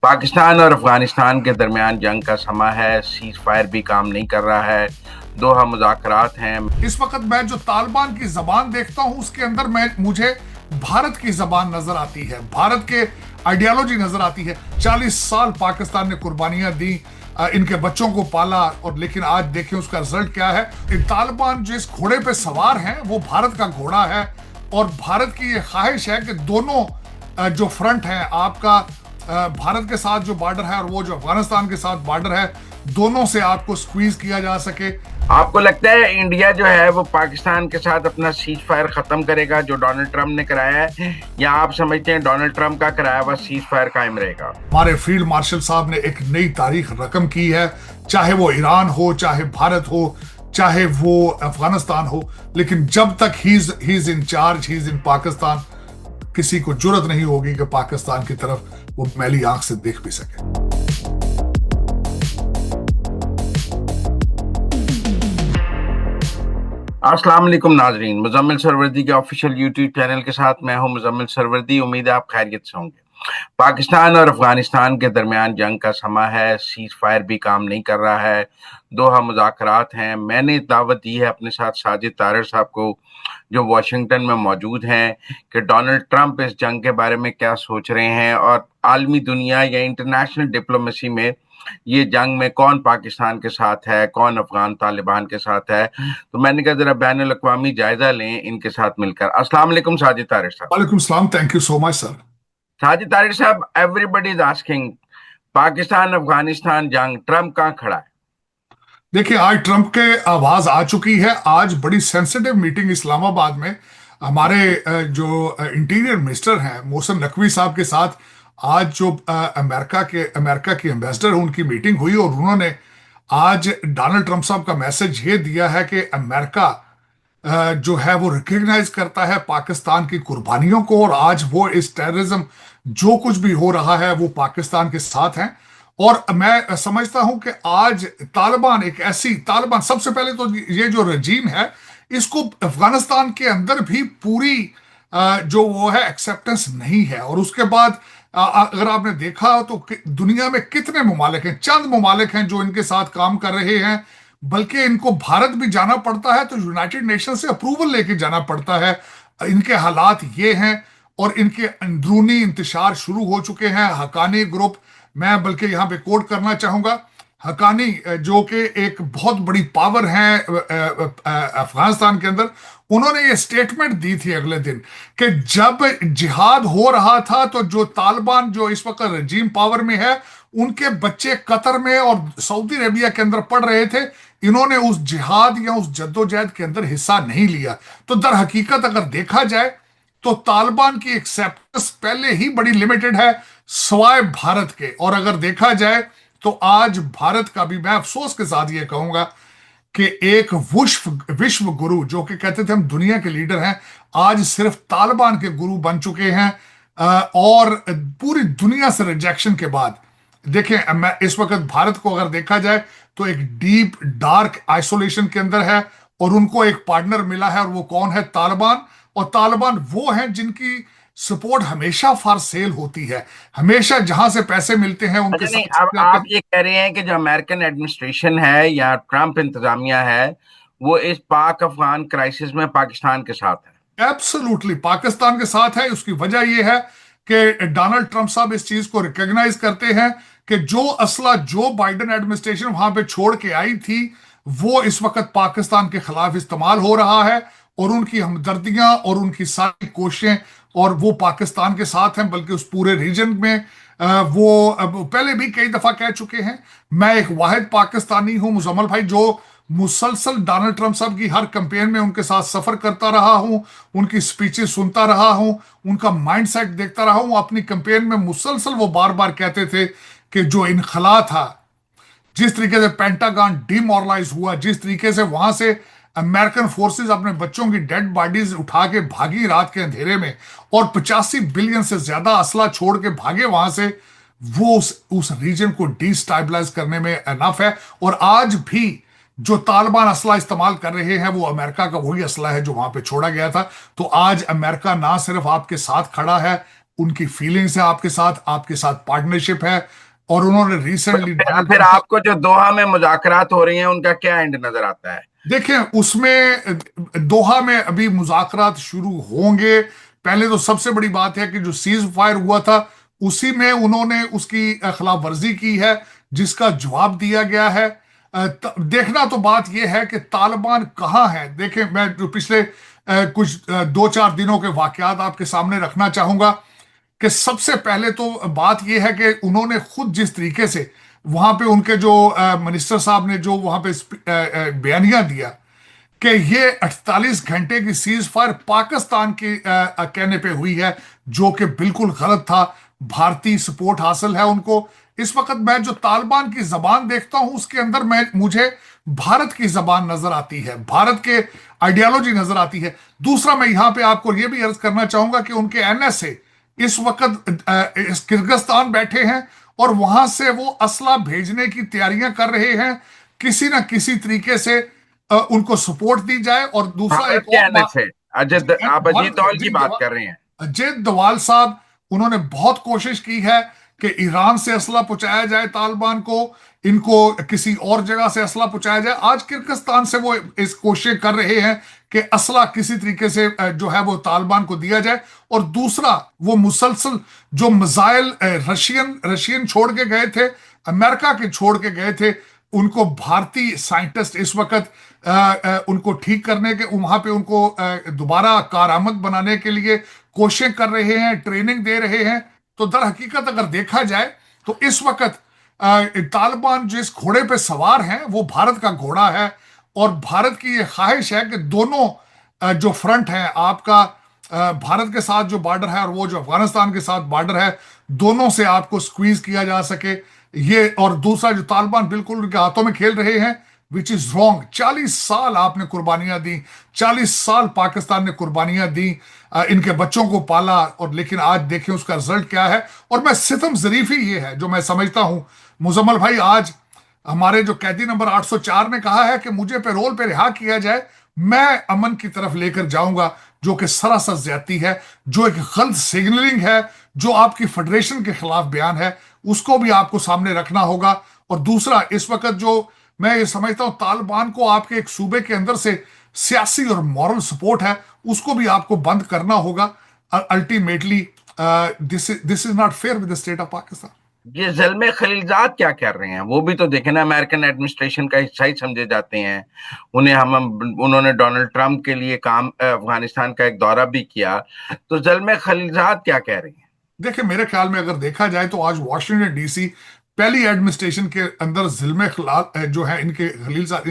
पाकिस्तान और अफगानिस्तान के दरमियान जंग का समा है। सीज फायर भी काम नहीं कर रहा है। दोहा मुज़ाकरात हैं। इस वक्त मैं जो तालिबान की जबान देखता हूं उसके अंदर मुझे भारत की जबान नजर आती है, भारत के आइडियोलॉजी नजर आती है। 40 साल पाकिस्तान ने कुर्बानियां दी, इनके बच्चों को पाला, और लेकिन आज देखें उसका रिजल्ट क्या है। तालिबान जिस घोड़े पे सवार हैं वो भारत का घोड़ा है, और भारत की ये ख्वाहिश है कि दोनों जो फ्रंट है आपका, भारत के साथ जो बॉर्डर है और वो जो अफगानिस्तान के साथ बॉर्डर है, दोनों से आपको स्क्वीज किया जा सके। आपको लगता है इंडिया जो है वो पाकिस्तान के साथ अपना सीज फायर खत्म करेगा जो डोनाल्ड ट्रंप ने कराया है, या आप समझते हैं डोनाल्ड ट्रंप का कराया हुआ सीज फायर कायम रहेगा? हमारे फील्ड मार्शल साहब ने एक नई तारीख रकम की है, चाहे वो ईरान हो, चाहे भारत हो, चाहे वो अफगानिस्तान हो, लेकिन जब तक he is in charge, he is in Pakistan, किसी को जुर्रत नहीं होगी कि पाकिस्तान की तरफ वो मैली आंख से देख भी सके। अस्सलाम वालेकुम नाजरीन, मुजम्मिल सरवर्दी के ऑफिशियल यूट्यूब चैनल के साथ मैं हूं मुजम्मिल सरवर्दी। उम्मीद है आप खैरियत से होंगे। पाकिस्तान और अफगानिस्तान के दरमियान जंग का समा है। सीज फायर भी काम नहीं कर रहा है। दोहा मुज़ाकरात हैं। मैंने दावत दी है अपने साथ साजिद तारर साहब को, जो वाशिंगटन में मौजूद हैं, कि डोनाल्ड ट्रंप इस जंग के बारे में क्या सोच रहे हैं और आलमी दुनिया या इंटरनेशनल डिप्लोमेसी में ये जंग में कौन पाकिस्तान के साथ है, कौन अफगान तालिबान के साथ है। तो मैंने कहा जरा बैन अल-अक़वामी जायजा लें इनके साथ मिलकर। अस्सलाम वालेकुम साजिद तारिक साहब। वालेकुम सलाम, thank you so much sir. Sajid Tariq साहब, everybody is asking, Pakistan Afghanistan जंग, ट्रंप कहाँ खड़ा है? देखिए, आज ट्रंप के आवाज आ चुकी है। आज बड़ी सेंसिटिव मीटिंग इस्लामाबाद में हमारे जो इंटीरियर मिनिस्टर हैं मोहसिन नकवी साहब के साथ, आज जो अमेरिका की एम्बेसडर है उनकी मीटिंग हुई, और उन्होंने आज डोनाल्ड ट्रंप साहब का मैसेज ये दिया है कि अमेरिका जो है वो रिकग्नाइज करता है पाकिस्तान की कुर्बानियों को, और आज वो इस टेररिज्म जो कुछ भी हो रहा है वो पाकिस्तान के साथ हैं। और मैं समझता हूं कि आज तालिबान एक ऐसी, तालिबान सबसे पहले तो ये जो रजीम है इसको अफगानिस्तान के अंदर भी पूरी जो वो है एक्सेप्टेंस नहीं है। और उसके बाद अगर आपने देखा तो दुनिया में कितने ममालिक हैं, चंद ममालिक हैं जो इनके साथ काम कर रहे हैं, बल्कि इनको भारत भी जाना पड़ता है तो यूनाइटेड नेशन से अप्रूवल लेके जाना पड़ता है। इनके हालात ये हैं, और इनके अंदरूनी इंतशार शुरू हो चुके हैं। हकानी ग्रुप, मैं बल्कि यहां पे कोट करना चाहूंगा, हकानी जो कि एक बहुत बड़ी पावर है अफगानिस्तान के अंदर, उन्होंने ये स्टेटमेंट दी थी अगले दिन कि जब जिहाद हो रहा था तो जो तालिबान जो इस वक्त रजीम पावर में है उनके बच्चे कतर में और सऊदी अरेबिया के अंदर पढ़ रहे थे, इन्होंने उस जिहाद या उस जद्दोजहद के अंदर हिस्सा नहीं लिया। तो दर हकीकत अगर देखा जाए तो तालिबान की एक्सेप्टेंस पहले ही बड़ी लिमिटेड है सवाए भारत के। और अगर देखा जाए तो आज भारत का भी, मैं अफसोस के साथ ये कहूंगा कि एक विश्व गुरु जो कि कहते थे हम दुनिया के लीडर हैं, आज सिर्फ तालिबान के गुरु बन चुके हैं। और पूरी दुनिया से रिजेक्शन के बाद देखें, मैं इस वक्त भारत को अगर देखा जाए तो एक डीप डार्क आइसोलेशन के अंदर है, और उनको एक पार्टनर मिला है, और वो कौन है? तालिबान। और तालिबान वो हैं जिनकी सपोर्ट हमेशा फॉर सेल होती है, हमेशा जहां से पैसे मिलते हैं उनके अच्छा नहीं, साथ अब आप ये कह रहे हैं कि जो अमेरिकन एडमिनिस्ट्रेशन है या ट्रंप इंतजामिया है वो इस पाक अफगान क्राइसिस में पाकिस्तान के साथ है? एब्सोल्युटली पाकिस्तान के साथ है। उसकी वजह यह है कि डोनाल्ड ट्रंप साहब इस चीज को रिकॉग्नाइज करते हैं कि जो असला जो बाइडेन एडमिनिस्ट्रेशन वहां पे छोड़ के आई थी वो इस वक्त पाकिस्तान के खिलाफ इस्तेमाल हो रहा है, और उनकी हमदर्दियां और उनकी सारी कोशिशें, और वो पाकिस्तान के साथ हैं बल्कि उस पूरे रीजन में। वो पहले भी कई दफा कह चुके हैं। मैं एक वाहिद पाकिस्तानी हूं मुजम्मल भाई, जो मुसलसल डोनाल्ड ट्रंप साहब की हर कैंपेन में उनके साथ सफर करता रहा हूं, उनकी स्पीचेस सुनता रहा हूं, उनका माइंडसेट देखता रहा हूं। अपनी कैंपेन में मुसलसल वो बार बार कहते थे कि जो इनखला था, जिस तरीके से पेंटागन डिमोरलाइज हुआ, जिस तरीके से वहां से अमेरिकन फोर्सेस अपने बच्चों की डेड बॉडीज उठा के भागी रात के अंधेरे में, और 85 बिलियन से ज्यादा असला छोड़ के भागे वहां से, वो उस रीजन को डिस्टेबलाइज करने में एनफ है। और आज भी जो तालिबान असला इस्तेमाल कर रहे हैं वो अमेरिका का वही असला है जो वहां पे छोड़ा गया था। तो आज अमेरिका ना सिर्फ आपके साथ खड़ा है, उनकी फीलिंग्स है आपके साथ पार्टनरशिप है। और उन्होंने रिसेंटली डोनाल्ड फिर ट्रंप साहब, आपको जो दोहा में मुज़ाकरात हो रही हैं उनका क्या एंड नजर आता है? देखें उसमें दोहा में अभी मुज़ाकरात शुरू होंगे। पहले तो सबसे बड़ी बात है कि जो सीज फायर हुआ था उसी में उन्होंने उसकी खिलाफ वर्जी की है, जिसका जवाब दिया गया है। देखना तो बात यह है कि तालिबान कहाँ है। देखें, मैं जो पिछले कुछ 2-4 दिनों के वाकयात आपके सामने रखना चाहूंगा कि सबसे पहले तो बात यह है कि उन्होंने खुद जिस तरीके से वहां पे उनके जो मिनिस्टर साहब ने जो वहां पे बयानिया दिया कि ये 48 घंटे की सीज फायर पाकिस्तान के कहने पे हुई है, जो कि बिल्कुल गलत था। भारतीय सपोर्ट हासिल है उनको। इस वक्त मैं जो तालिबान की जबान देखता हूं उसके अंदर मैं मुझे भारत की जबान नजर आती है, भारत के आइडियोलॉजी नजर आती है। दूसरा, मैं यहां पे आपको यह भी अर्ज करना चाहूंगा कि उनके एनएसए इस वक्त इस किर्गिस्तान बैठे हैं और वहां से वो असला भेजने की तैयारियां कर रहे हैं। किसी ना किसी तरीके से उनको सपोर्ट दी जाए। और दूसरा भारत एक के और आने बात, से आप भारत अजीत के दौल की बात कर रहे हैं? अजय डोवाल साहब, उन्होंने बहुत कोशिश की है कि ईरान से असला पहुंचाया जाए तालिबान को, इनको किसी और जगह से असला पहुंचाया जाए। आज किर्गिस्तान से वो इस कोशिश कर रहे हैं कि असला किसी तरीके से जो है वो तालिबान को दिया जाए। और दूसरा, वो मुसलसल जो मिसाइल रशियन रशियन छोड़ के गए थे, अमेरिका के छोड़ के गए थे, उनको भारतीय साइंटिस्ट इस वक्त उनको ठीक करने के, वहां पे उनको दोबारा कारआमद बनाने के लिए कोशिश कर रहे हैं, ट्रेनिंग दे रहे हैं। तो दर हकीकत अगर देखा जाए तो इस वक्त तालिबान जिस घोड़े पे सवार हैं वो भारत का घोड़ा है। और भारत की ये ख्वाहिश है कि दोनों जो फ्रंट है आपका, भारत के साथ जो बॉर्डर है और वो जो अफगानिस्तान के साथ बॉर्डर है, दोनों से आपको स्क्वीज किया जा सके। ये, और दूसरा, जो तालिबान बिल्कुल उनके हाथों में खेल रहे हैं, विच इज रॉन्ग। 40 साल आपने कुर्बानियां दी, 40 साल पाकिस्तान ने कुर्बानियां दी, इनके बच्चों को पाला, और लेकिन आज देखें उसका रिजल्ट क्या है। और मैं सितम जरीफी ये है जो मैं समझता हूं, मुजम्मल भाई, आज हमारे जो कैदी नंबर 804 ने कहा है कि मुझे पैरोल पे रिहा किया जाए, मैं अमन की तरफ लेकर जाऊंगा, जो कि सरासर ज्यादती है, जो एक गलत सिग्नलिंग है, जो आपकी फेडरेशन के खिलाफ बयान है, उसको भी आपको सामने रखना होगा। और दूसरा, इस वक्त जो मैं ये समझता हूं तालिबान को आपके एक सूबे के अंदर से सियासी और मॉरल सपोर्ट है, उसको भी आपको बंद करना होगा। Ultimately this is not fair with the state of Pakistan. ये ज़ल्मे खलीलजाद क्या कर रहे हैं? वो भी तो देखे ना, अमेरिकन एडमिनिस्ट्रेशन का हिस्सा ही समझे जाते हैं। उन्होंने डोनाल्ड ट्रंप के लिए अफगानिस्तान का एक दौरा भी किया। तो ज़ल्मे खलीलजाद क्या कह रही हैं? देखिए, मेरे ख्याल में अगर देखा जाए तो आज वाशिंगटन डीसी पहली एडमिनिस्ट्रेशन के अंदर जिल्मे खिलाफ जो है इनके खलील साहब,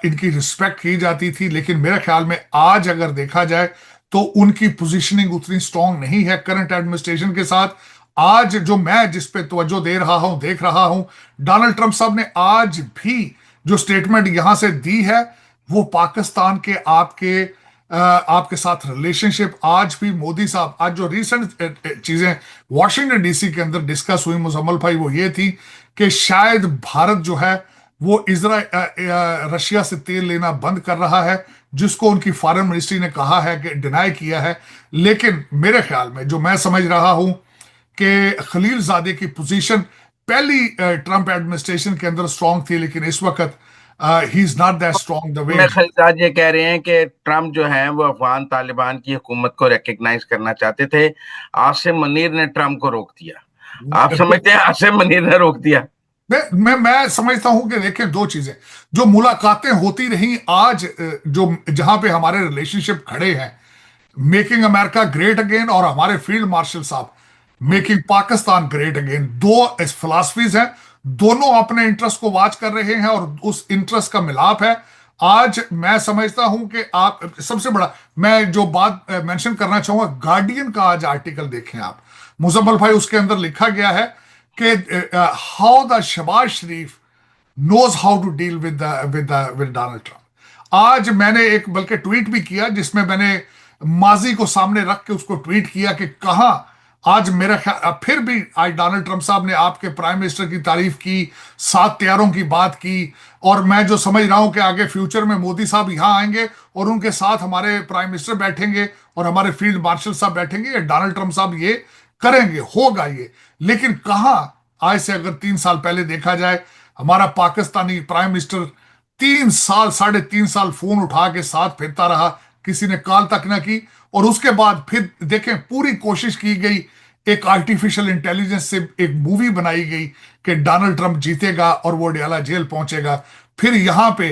इनकी रिस्पेक्ट की जाती थी। लेकिन मेरे ख्याल में आज अगर देखा जाए तो उनकी पोजीशनिंग उतनी स्ट्रांग नहीं है करंट एडमिनिस्ट्रेशन के साथ। आज जो मैं जिस पे तवज्जो दे रहा हूं, देख रहा हूं, डोनाल्ड ट्रंप साहब ने आज भी जो स्टेटमेंट यहां से दी है, वो पाकिस्तान के आपके साथ रिलेशनशिप, आज भी मोदी साहब, आज जो रिसेंट चीजें वॉशिंगटन डीसी के अंदर डिस्कस हुई मुजम्मल भाई, वो ये थी कि शायद भारत जो है वो रशिया से तेल लेना बंद कर रहा है, जिसको उनकी फॉरेन मिनिस्ट्री ने कहा है कि डिनाई किया है। लेकिन मेरे ख्याल में जो मैं समझ रहा हूं कि खलील जादे की पोजीशन पहली ट्रंप एडमिनिस्ट्रेशन के अंदर स्ट्रांग थी, लेकिन इस वक्त he is not that strong the way. मैं खलीलजाद ये कह रहे हैं कि ट्रंप जो है वो अफगान तालिबान की हुकूमत को रिकग्नाइज करना चाहते थे। आसिम मुनीर ने ट्रंप को रोक दिया। आप समझते हैं आसिम मुनीर ने रोक दिया? मैं समझता हूं कि देखिए, दो चीजें जो मुलाकातें होती रही, आज जो जहां पे हमारे रिलेशनशिप खड़े हैं, मेकिंग अमेरिका ग्रेट अगेन, और हमारे फील्ड मार्शल साहब मेकिंग पाकिस्तान ग्रेट अगेन, दो फिलॉसफीज हैं, दोनों अपने इंटरेस्ट को वॉच कर रहे हैं और उस इंटरेस्ट का मिलाप है। आज मैं समझता हूं कि आप सबसे बड़ा, मैं जो बात मेंशन करना चाहूंगा, गार्डियन का आज आर्टिकल देखें आप मुजम्मल भाई, उसके अंदर लिखा गया है कि how the Shahbaz Sharif knows how to deal with Donald Trump. आज मैंने एक बल्कि ट्वीट भी किया जिसमें मैंने माजी को सामने रख के उसको ट्वीट किया कि कहा, आज मेरा ख्याल फिर भी आज डोनाल्ड ट्रंप साहब ने आपके प्राइम मिनिस्टर की तारीफ की, 7 तैयारों की बात की, और मैं जो समझ रहा हूं कि आगे फ्यूचर में मोदी साहब यहां आएंगे और उनके साथ हमारे प्राइम मिनिस्टर बैठेंगे और हमारे फील्ड मार्शल साहब बैठेंगे या डोनाल्ड ट्रंप साहब ये करेंगे, होगा ये। लेकिन कहाँ, आज से अगर 3 साल पहले देखा जाए, हमारा पाकिस्तानी प्राइम मिनिस्टर 3 साल, 3.5 साल फोन उठा के साथ फिरता रहा, किसी ने कॉल तक ना की। और उसके बाद फिर देखें, पूरी कोशिश की गई, एक आर्टिफिशियल इंटेलिजेंस से एक मूवी बनाई गई कि डोनाल्ड ट्रंप जीतेगा और वो डियाला जेल पहुंचेगा। फिर यहाँ पे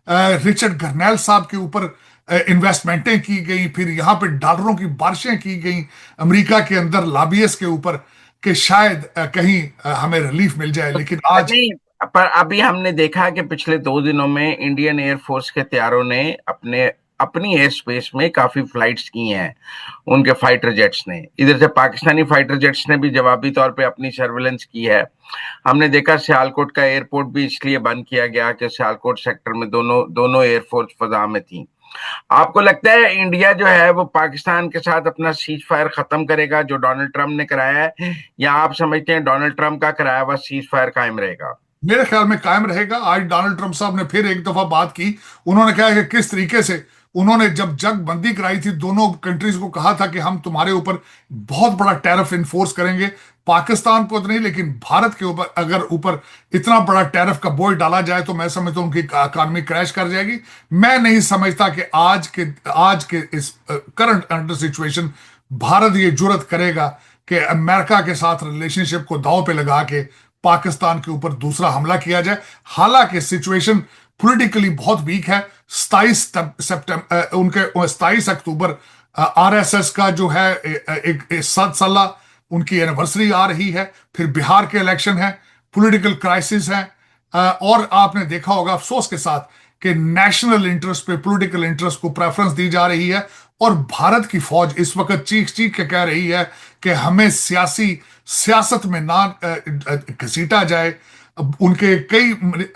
रिचर्ड गर्नैल साहब के ऊपर इन्वेस्टमेंटें की गई, फिर यहाँ पे डॉलरों की बारिशें की गई अमेरिका के अंदर लॉबियस के ऊपर कि शायद कहीं हमें रिलीफ मिल जाए। लेकिन आज नहीं, पर अभी हमने देखा कि पिछले 2 दिनों में इंडियन एयरफोर्स के हथियारों ने अपनी एयर स्पेस में काफी फ्लाइट्स की हैं, उनके फाइटर जेट्स ने। इधर से पाकिस्तानी फाइटर जेट्स ने भी जवाबी तौर पे अपनी सर्वेलेंस की है। हमने देखा सियालकोट का एयरपोर्ट भी इसलिए बंद किया गया कि सियालकोट सेक्टर में दोनों एयरफोर्स फजा में थी। आपको लगता है इंडिया जो है वो पाकिस्तान के साथ अपना सीज फायर खत्म करेगा जो डोनाल्ड ट्रंप ने कराया है, या आप समझते हैं डोनाल्ड ट्रंप का कराया हुआ सीज फायर कायम रहेगा? मेरे ख्याल में कायम रहेगा। आज डोनाल्ड ट्रंप साहब ने फिर एक दफा बात की। उन्होंने कहा कि किस तरीके से उन्होंने जब जंग बंदी कराई थी, दोनों कंट्रीज को कहा था कि हम तुम्हारे ऊपर बहुत बड़ा टैरिफ इन्फोर्स करेंगे। पाकिस्तान को तो नहीं, लेकिन भारत के ऊपर अगर ऊपर इतना बड़ा टैरिफ का बोझ डाला जाए तो मैं समझता हूं उनकी इकॉनमी क्रैश कर जाएगी। मैं नहीं समझता कि आज के इस करंट अंडर सिचुएशन भारत ये जुर्रत करेगा कि अमेरिका के साथ रिलेशनशिप को दांव पे लगा के पाकिस्तान के ऊपर दूसरा हमला किया जाए। हालांकि सिचुएशन पॉलिटिकली बहुत वीक है। 27 उनके 27 अक्टूबर आरएसएस का जो है एक 7 साल उनकी एनिवर्सरी आ रही है। फिर बिहार के इलेक्शन है, पॉलिटिकल क्राइसिस है। और आपने देखा होगा अफसोस के साथ कि नेशनल इंटरेस्ट पे पॉलिटिकल इंटरेस्ट को प्रेफरेंस दी जा रही है। और भारत की फौज इस वक्त चीख चीख के कह रही है कि हमें सियासत में ना घसीटा जाए। उनके कई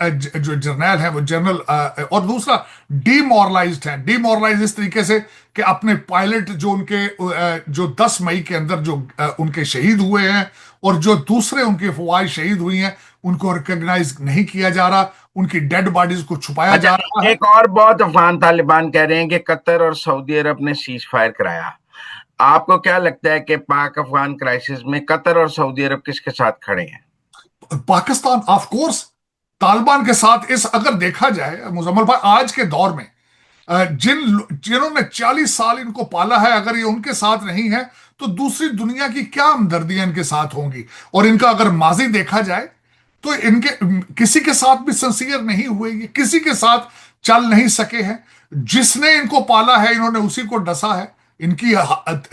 जो जर्नैल हैं वो जनरल, और दूसरा डीमोरलाइज्ड हैं। डीमोरलाइज इस तरीके से कि अपने पायलट जो उनके जो 10 मई के अंदर जो उनके शहीद हुए हैं और जो दूसरे उनके फौज शहीद हुई हैं, उनको रिकॉग्नाइज नहीं किया जा रहा, उनकी डेड बॉडीज को छुपाया अच्छा, जा रहा है। एक और बहुत अफगान तालिबान कह रहे हैं कि कतर और सऊदी अरब ने सीज फायर कराया। आपको क्या लगता है कि पाक अफगान क्राइसिस में कतर और सऊदी अरब किसके साथ खड़े हैं? पाकिस्तान ऑफ कोर्स तालिबान के साथ। इस अगर देखा जाए मुजम्मल भाई, आज के दौर में जिन्होंने 40 साल इनको पाला है, अगर ये उनके साथ नहीं है तो दूसरी दुनिया की क्या हमदर्दियां इनके साथ होंगी। और इनका अगर माजी देखा जाए तो इनके किसी के साथ भी सिंसियर नहीं हुए, ये किसी के साथ चल नहीं सके हैं। जिसने इनको पाला है इन्होंने उसी को डसा है। इनकी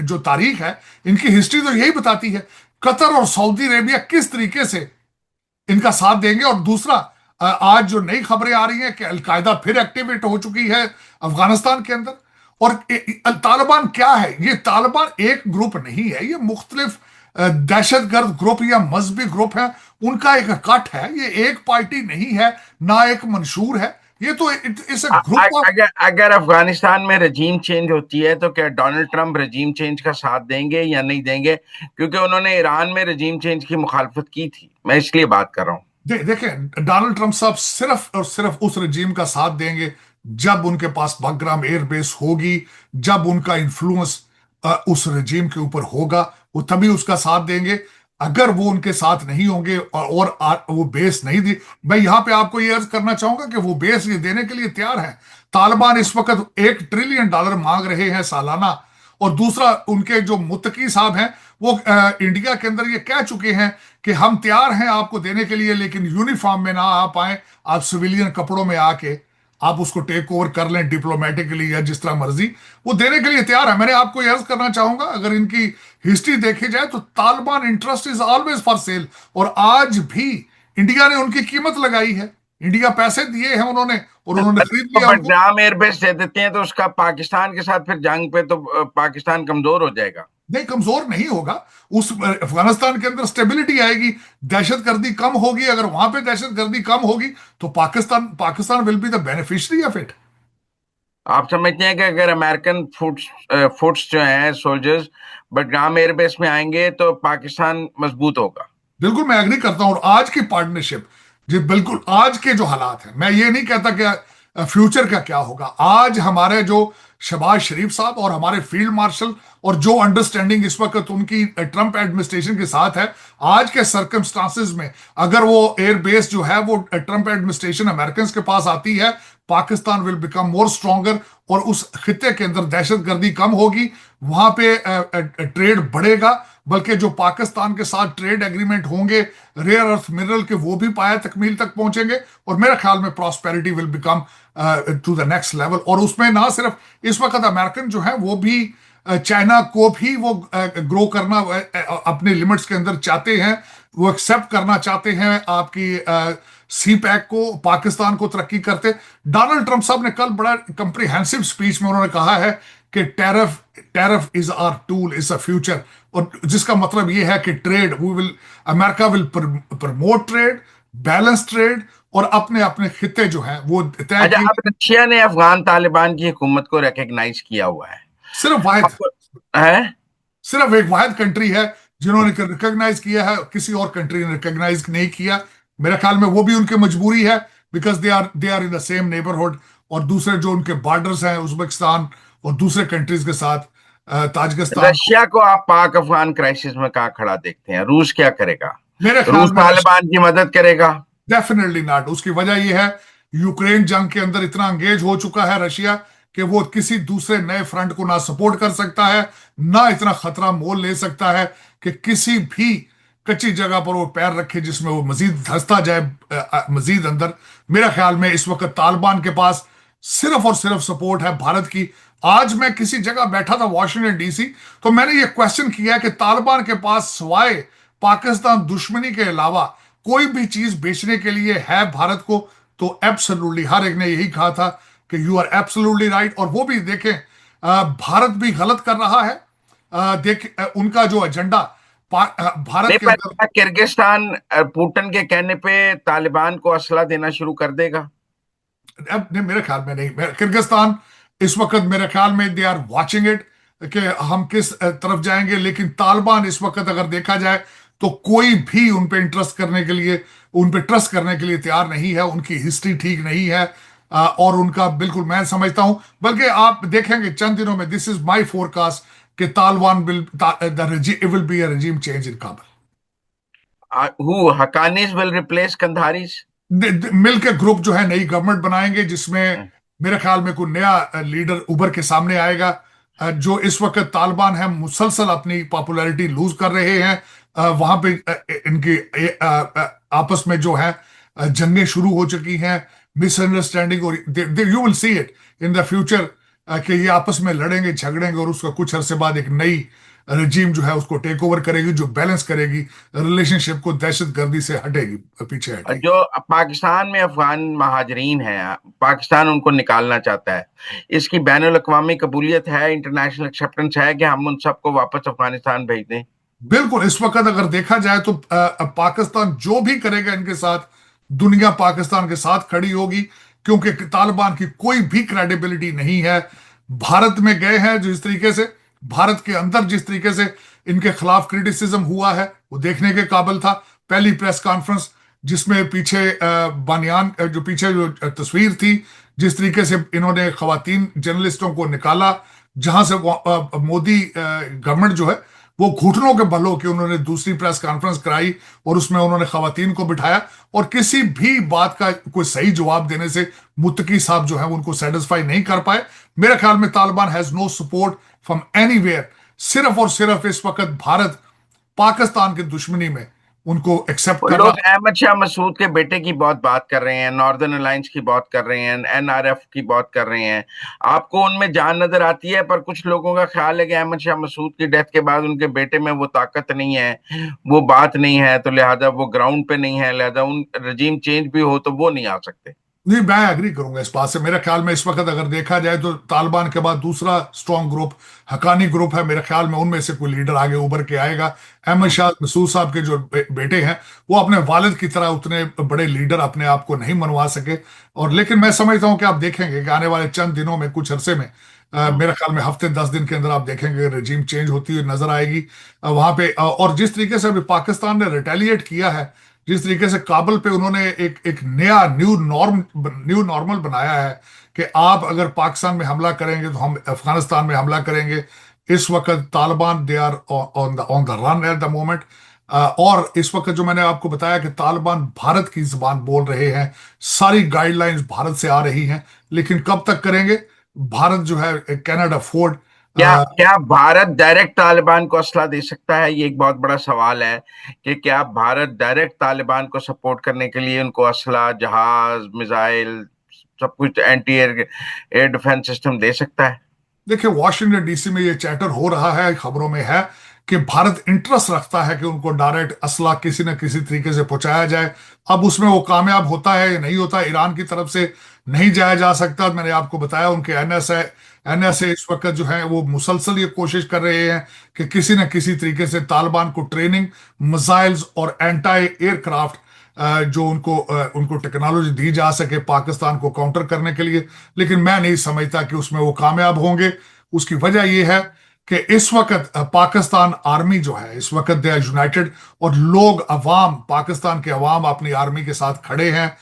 जो तारीख है, इनकी हिस्ट्री तो यही बताती है। कतर और सऊदी अरेबिया किस तरीके से इनका साथ देंगे। और दूसरा, आज जो नई खबरें आ रही हैं कि अलकायदा फिर एक्टिवेट हो चुकी है अफगानिस्तान के अंदर। और तालिबान क्या है, ये तालिबान एक ग्रुप नहीं है, ये मुख्तलिफ दहशतगर्द ग्रुप या मजहबी ग्रुप है, उनका एक कट है। ये एक पार्टी नहीं है, ना एक मंशूर है, ये तो इस ग्रुप ऑफ। अगर अफगानिस्तान में रजीम चेंज होती है तो क्या डोनाल्ड ट्रंप रजीम चेंज का साथ देंगे या नहीं देंगे? क्योंकि उन्होंने ईरान में रजीम चेंज की मुखालफत की थी, मैं इसलिए बात कर रहा हूं। देखें, डोनाल्ड ट्रंप साहब सिर्फ और सिर्फ उस रजीम का साथ देंगे जब उनके पास बग्राम एयरबेस होगी, जब उनका इन्फ्लुएंस उस रजीम के ऊपर होगा, वो तभी उसका साथ देंगे। अगर वो उनके साथ नहीं होंगे और वो बेस नहीं दी, मैं यहां पे आपको ये अर्ज करना चाहूंगा कि वो बेस ये देने के लिए तैयार है। तालिबान इस वक्त $1 ट्रिलियन मांग रहे हैं सालाना। और दूसरा, उनके जो मुत्तकी साहब हैं वो इंडिया के अंदर ये कह चुके हैं कि हम तैयार हैं आपको देने के लिए, लेकिन यूनिफॉर्म में ना आ पाए, आप सिविलियन कपड़ों में आके आप उसको टेक ओवर कर लें डिप्लोमेटिकली या जिस तरह मर्जी, वो देने के लिए तैयार है। मैंने आपको ये अर्ज करना चाहूंगा, अगर इनकी हिस्ट्री देखी जाए तो Taliban interest is always for sale. और आज भी इंडिया ने उनकी कीमत लगाई है, इंडिया पैसे दिए हैं उन्होंने और उन्होंने खरीद लिया उनको। बडगाम एयरबेस दे देते हैं तो उसका पाकिस्तान के साथ फिर जंग पे तो पाकिस्तान कमजोर हो जाएगा। नहीं, कमजोर नहीं होगा। उस अफगानिस्तान के अंदर स्टेबिलिटी आएगी, दहशतगर्दी कम होगी। अगर वहां पे दहशतगर्दी कम होगी तो Pakistan will be the beneficiary of it. आप समझते हैं कि अगर अमेरिकन फुट्स जो हैं सोल्जर्स बडगाम एयरबेस में आएंगे तो पाकिस्तान मजबूत होगा? बिल्कुल, मैं एग्री करता हूं। और आज की पार्टनरशिप, जी बिल्कुल, आज के जो हालात हैं, मैं ये नहीं कहता कि फ्यूचर का क्या होगा। आज हमारे जो शहबाज शरीफ साहब और हमारे फील्ड मार्शल और जो अंडरस्टैंडिंग इस वक्त उनकी ट्रंप एडमिनिस्ट्रेशन के साथ है, आज के सर्कमस्टांसेस में अगर वो एयर बेस जो है वो ट्रंप एडमिनिस्ट्रेशन अमेरिकन के पास आती है, Pakistan will become more stronger, और उस खित्ते के अंदर दहशतगर्दी कम होगी, वहां पे ट्रेड बढ़ेगा। बल्कि जो पाकिस्तान के साथ ट्रेड एग्रीमेंट होंगे रेयर अर्थ मिनरल के, वो भी पाया तकमील तक पहुंचेंगे, और मेरे ख्याल में prosperity will become to the next level. और उसमें ना सिर्फ इस वक्त अमेरिकन जो है वो भी चाइना को भी वो ग्रो करना अपने लिमिट्स के अंदर चाहते हैं, वो एक्सेप्ट करना चाहते हैं आपकी सी पैक को, पाकिस्तान को तरक्की करते। डोनाल्ड ट्रंप साहब ने कल बड़ा कंप्रीहेंसिव स्पीच में उन्होंने कहा है कि tariff tariff is our tool, is a future, और जिसका मतलब ये है कि trade we will, America will promote trade, balance trade, और अपने अपने खिते जो हैं वो तय अच्छा, किए। अब रशिया ने अफगान तालिबान की हुकूमत को रिकग्नाइज किया हुआ है। सिर्फ वाहिद आपको है? सिर्फ एक वाहिद कंट्री है जिन्होंने रिकॉग्नाइज किया है, किसी और कंट्री ने रिकॉग्नाइज नहीं किया। मेरे ख्याल में वो भी उनकी मजबूरी है, because they are in the same neighbourhood, और दूसरे जो उनके बॉर्डर्स हैं उज्बेकिस्तान और दूसरे कंट्रीज के साथ, ताजिकिस्तान को। रशिया को आप पाक अफगान क्राइसिस में कहाँ खड़ा देखते हैं? रूस क्या करेगा? मेरे रूस ख्याल में तालिबान की मदद करेगा? Definitely not. उसकी वजह यह है, यूक्रेन जंग के अंदर इतना एंगेज हो चुका है रशिया कि वो किसी दूसरे नए फ्रंट को ना सपोर्ट कर सकता है, ना इतना खतरा मोल ले सकता है कि किसी भी कच्ची जगह पर वो पैर रखे जिसमें वो मजीद धंसता जाए मजीद अंदर। मेरा ख्याल में इस वक्त तालिबान के पास सिर्फ और सिर्फ सपोर्ट है भारत की। आज मैं किसी जगह बैठा था वॉशिंगटन डीसी, तो मैंने ये क्वेश्चन किया कि तालिबान के पास सिवाय पाकिस्तान दुश्मनी के अलावा कोई भी चीज बेचने के लिए है भारत को? तो एब्सोल्युटली हर एक ने यही कहा था कि यू आर एब्सोल्युटली राइट। और वो भी देखें, भारत भी गलत कर रहा है। उनका जो एजेंडा भारत नहीं, के अंदर। पर किर्गिस्तान पुतिन के कहने पे तालिबान को असला देना शुरू कर देगा? अब नहीं, मेरे ख्याल में नहीं। किर्गिस्तान इस वक्त मेरे ख्याल में दे आर वाचिंग इट कि हम किस तरफ जाएंगे। लेकिन तालिबान इस वक्त अगर देखा जाए तो कोई भी उन पे इंटरेस्ट करने के लिए, उन पे ट्रस्ट करने के लिए तैयार नहीं है। उनकी हिस्ट्री ठीक नहीं है, और उनका बिल्कुल मैं समझता हूं, बल्कि आप देखेंगे चंद दिनों में, दिस इज माई फोरकास्ट, कि Taliban will the will be a regime change in Kabul. Who Haqqanis will replace Kandharis? मिल के ग्रुप जो है नई गवर्नमेंट बनाएंगे, जिसमें मेरे ख्याल में कोई नया लीडर उभर के सामने आएगा। जो इस वक्त तालिबान है मुसलसल अपनी पॉपुलैरिटी लूज कर रहे हैं। वहां पे इनकी आपस में जो है जंगें शुरू हो चुकी हैं, मिसअंडरस्टैंडिंग, और you will see it in the future कि ये आपस में लड़ेंगे झगड़ेंगे, और उसका कुछ अरसे बाद एक नई रजीम जो है उसको टेक ओवर करेगी, जो बैलेंस करेगी रिलेशनशिप को, दहशतगर्दी से हटेगी, पीछे और हटेगी। जो पाकिस्तान में अफगान महाजरीन हैं, पाकिस्तान उनको निकालना चाहता है, इसकी बैनुल अक़वामी कबूलियत है, इंटरनेशनल एक्सेप्टेंस है कि हम उन सबको वापस अफगानिस्तान भेज दें? बिल्कुल। इस वक्त अगर देखा जाए तो पाकिस्तान जो भी करेगा इनके साथ, दुनिया पाकिस्तान के साथ खड़ी होगी, क्योंकि तालिबान की कोई भी क्रेडिबिलिटी नहीं है। भारत में गए हैं जिस तरीके से, भारत के अंदर जिस तरीके से इनके खिलाफ क्रिटिसिज्म हुआ है, वो देखने के काबिल था। पहली प्रेस कॉन्फ्रेंस जिसमें पीछे बानियान जो पीछे जो तस्वीर थी, जिस तरीके से इन्होंने खवातीन जर्नलिस्टों को निकाला, जहां से मोदी गवर्नमेंट जो है वो घुटनों के बल होकर उन्होंने दूसरी प्रेस कॉन्फ्रेंस कराई, और उसमें उन्होंने खवातीन को बिठाया, और किसी भी बात का कोई सही जवाब देने से मुत्तकी साहब जो है उनको सेटिस्फाई नहीं कर पाए। मेरे ख्याल में Taliban has no support from anywhere. सिर्फ और सिर्फ इस वक्त भारत पाकिस्तान की दुश्मनी में उनको एक्सेप्ट वो कर लोग रहा अहमद शाह मसूद के बेटे की बहुत बात कर रहे हैं, नॉर्दर्न अलायंस की बात कर रहे हैं, एनआरएफ की बात कर रहे हैं। आपको उनमें जान नजर आती है, पर कुछ लोगों का ख्याल है कि अहमद शाह मसूद की डेथ के बाद उनके बेटे में वो ताकत नहीं है, वो बात नहीं है, तो लिहाजा वो ग्राउंड पे नहीं है, लिहाजा उन रजीम चेंज भी हो तो वो नहीं आ सकते। नहीं, मैं एग्री करूंगा इस बात से। मेरे ख्याल में इस वक्त अगर देखा जाए तो तालिबान के बाद दूसरा स्ट्रॉन्ग ग्रुप हकानी ग्रुप है। मेरे ख्याल में उनमें से कोई लीडर आगे उभर के आएगा। अहमद शाह मसूद साहब के जो बेटे हैं वो अपने वालिद की तरह उतने बड़े लीडर अपने आप को नहीं मनवा सके। और लेकिन मैं समझता हूं कि आप देखेंगे कि आने वाले चंद दिनों में, कुछ अरसे में, मेरे ख्याल में हफ्ते 10 दिन के अंदर आप देखेंगे रजीम चेंज होती हुई नजर आएगी वहां पे। और जिस तरीके से अभी पाकिस्तान ने रिटेलिएट किया है जिस तरीके से काबुल पे उन्होंने एक नया न्यू नॉर्मल बनाया है कि आप अगर पाकिस्तान में हमला करेंगे तो हम अफगानिस्तान में हमला करेंगे। इस वक्त Taliban they are on the run at the moment. और इस वक्त जो मैंने आपको बताया कि तालिबान भारत की जुबान बोल रहे हैं, सारी गाइडलाइंस भारत से आ रही हैं, लेकिन कब तक करेंगे? भारत जो है कैन नॉट अफोर्ड। क्या क्या भारत डायरेक्ट तालिबान को असला दे सकता है? ये एक बहुत बड़ा सवाल है कि क्या भारत डायरेक्ट तालिबान को सपोर्ट करने के लिए उनको असला, जहाज, मिसाइल, सब कुछ, एंटी एयर डिफेंस सिस्टम दे सकता है? देखिए, वॉशिंगटन डीसी में ये चैटर हो रहा है, खबरों में है कि भारत इंटरेस्ट रखता है कि उनको डायरेक्ट असला किसी न किसी तरीके से पहुंचाया जाए। अब उसमें वो कामयाब होता है या नहीं होता, ईरान की तरफ से नहीं जाया जा सकता। मैंने आपको बताया उनके एनएसए इस वक्त जो है वो मुसलसल ये कोशिश कर रहे हैं कि किसी न किसी तरीके से तालिबान को ट्रेनिंग, मिसाइल्स और एंटी एयरक्राफ्ट जो उनको टेक्नोलॉजी दी जा सके पाकिस्तान को काउंटर करने के लिए। लेकिन मैं नहीं समझता कि उसमें वो कामयाब होंगे। उसकी वजह यह है कि इस वक्त पाकिस्तान आर्मी जो है इस वक्त दे आर यूनाइटेड, और लोग अवाम, पाकिस्तान के अवाम अपनी आर्मी के साथ खड़े हैं।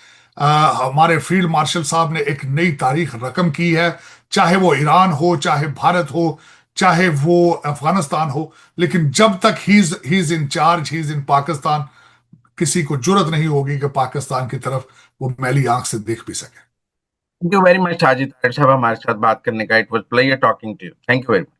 हमारे फील्ड मार्शल साहब ने एक नई तारीख रकम की है, चाहे वो ईरान हो, चाहे भारत हो, चाहे वो अफगानिस्तान हो। लेकिन जब तक he is in charge, he is in Pakistan, किसी को जरूरत नहीं होगी कि पाकिस्तान की तरफ वो मैली आंख से देख भी सके। Thank you very much Sajid साहब, हमारे साथ बात करने का। It was pleasure talking to you. Thank you very much.